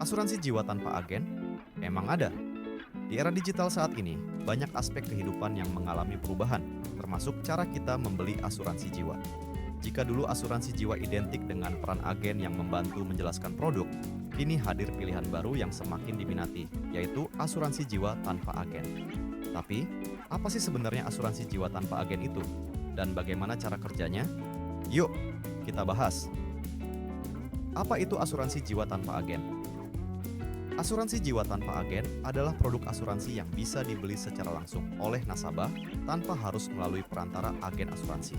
Asuransi jiwa tanpa agen? Emang ada. Di era digital saat ini, banyak aspek kehidupan yang mengalami perubahan, termasuk cara kita membeli asuransi jiwa. Jika dulu asuransi jiwa identik dengan peran agen yang membantu menjelaskan produk, kini hadir pilihan baru yang semakin diminati, yaitu asuransi jiwa tanpa agen. Tapi, apa sih sebenarnya asuransi jiwa tanpa agen itu? Dan bagaimana cara kerjanya? Yuk, kita bahas. Apa itu asuransi jiwa tanpa agen? Asuransi jiwa tanpa agen adalah produk asuransi yang bisa dibeli secara langsung oleh nasabah tanpa harus melalui perantara agen asuransi.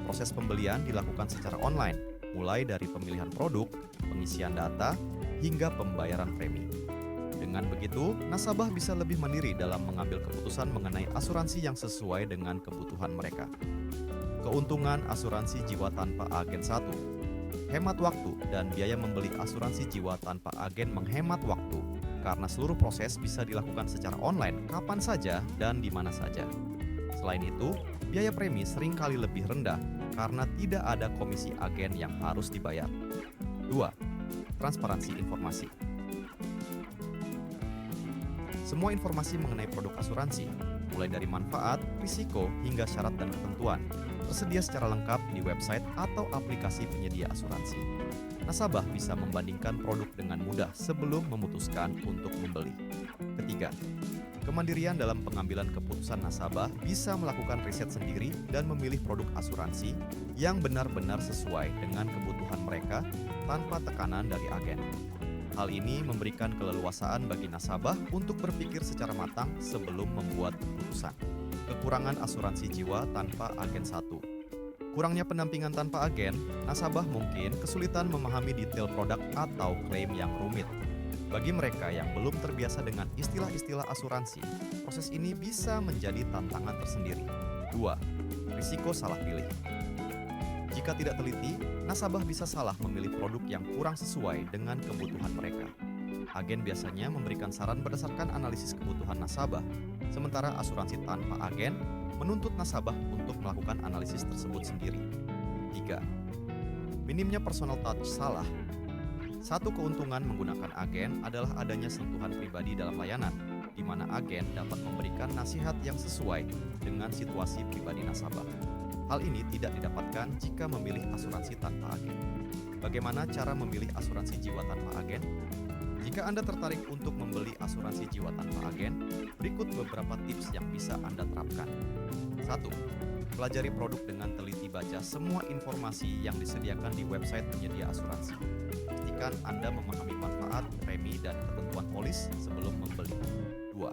Proses pembelian dilakukan secara online, mulai dari pemilihan produk, pengisian data, hingga pembayaran premi. Dengan begitu, nasabah bisa lebih mandiri dalam mengambil keputusan mengenai asuransi yang sesuai dengan kebutuhan mereka. Keuntungan asuransi jiwa tanpa agen 1. Hemat waktu dan biaya membeli asuransi jiwa tanpa agen menghemat waktu karena seluruh proses bisa dilakukan secara online kapan saja dan di mana saja. Selain itu, biaya premi seringkali lebih rendah karena tidak ada komisi agen yang harus dibayar. 2. Transparansi informasi. Semua informasi mengenai produk asuransi, mulai dari manfaat, risiko, hingga syarat dan ketentuan, tersedia secara lengkap di website atau aplikasi penyedia asuransi. Nasabah bisa membandingkan produk dengan mudah sebelum memutuskan untuk membeli. Ketiga, kemandirian dalam pengambilan keputusan. Nasabah bisa melakukan riset sendiri dan memilih produk asuransi yang benar-benar sesuai dengan kebutuhan mereka tanpa tekanan dari agen. Hal ini memberikan keleluasaan bagi nasabah untuk berpikir secara matang sebelum membuat keputusan. Kekurangan asuransi jiwa tanpa agen 1. Kurangnya pendampingan tanpa agen, nasabah mungkin kesulitan memahami detail produk atau klaim yang rumit. Bagi mereka yang belum terbiasa dengan istilah-istilah asuransi, proses ini bisa menjadi tantangan tersendiri. 2. Risiko salah pilih. Jika tidak teliti, nasabah bisa salah memilih produk yang kurang sesuai dengan kebutuhan mereka. Agen biasanya memberikan saran berdasarkan analisis kebutuhan nasabah, sementara asuransi tanpa agen menuntut nasabah untuk melakukan analisis tersebut sendiri. 3. Minimnya personal touch salah. Satu keuntungan menggunakan agen adalah adanya sentuhan pribadi dalam layanan, di mana agen dapat memberikan nasihat yang sesuai dengan situasi pribadi nasabah. Hal ini tidak didapatkan jika memilih asuransi tanpa agen. Bagaimana cara memilih asuransi jiwa tanpa agen? Jika Anda tertarik untuk membeli asuransi jiwa tanpa agen, berikut beberapa tips yang bisa Anda terapkan. 1. Pelajari produk dengan teliti, baca semua informasi yang disediakan di website penyedia asuransi. Pastikan Anda memahami manfaat, premi, dan ketentuan polis sebelum membeli. 2.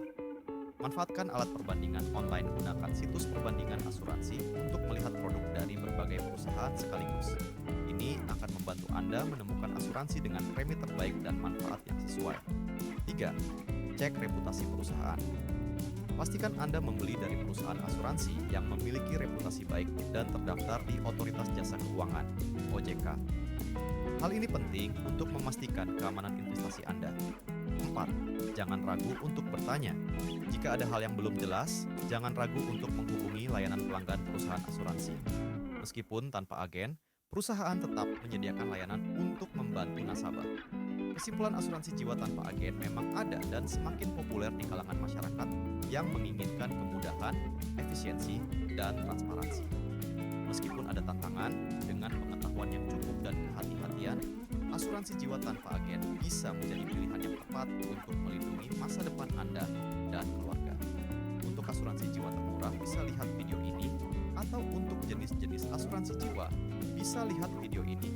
Manfaatkan alat perbandingan online. Gunakan situs perbandingan asuransi untuk melihat produk dari berbagai perusahaan sekaligus. Ini akan membantu Anda menemukan asuransi dengan premi terbaik dan manfaat yang sesuai. 3. Cek reputasi perusahaan. Pastikan Anda membeli dari perusahaan asuransi yang memiliki reputasi baik dan terdaftar di Otoritas Jasa Keuangan (OJK). Hal ini penting untuk memastikan keamanan investasi Anda. 4. Jangan ragu untuk bertanya. Jika ada hal yang belum jelas, jangan ragu untuk menghubungi layanan pelanggan perusahaan asuransi. Meskipun tanpa agen, perusahaan tetap menyediakan layanan untuk membantu nasabah. Kesimpulan, asuransi jiwa tanpa agen memang ada dan semakin populer di kalangan masyarakat yang menginginkan kemudahan, efisiensi, dan transparansi. Meskipun ada tantangan, dengan pengetahuan yang cukup dan kehati-hatian, asuransi jiwa tanpa agen bisa menjadi pilihan yang tepat untuk melindungi masa depan Anda dan keluarga. Untuk asuransi jiwa termurah bisa lihat video ini, atau untuk jenis-jenis asuransi jiwa bisa lihat video ini.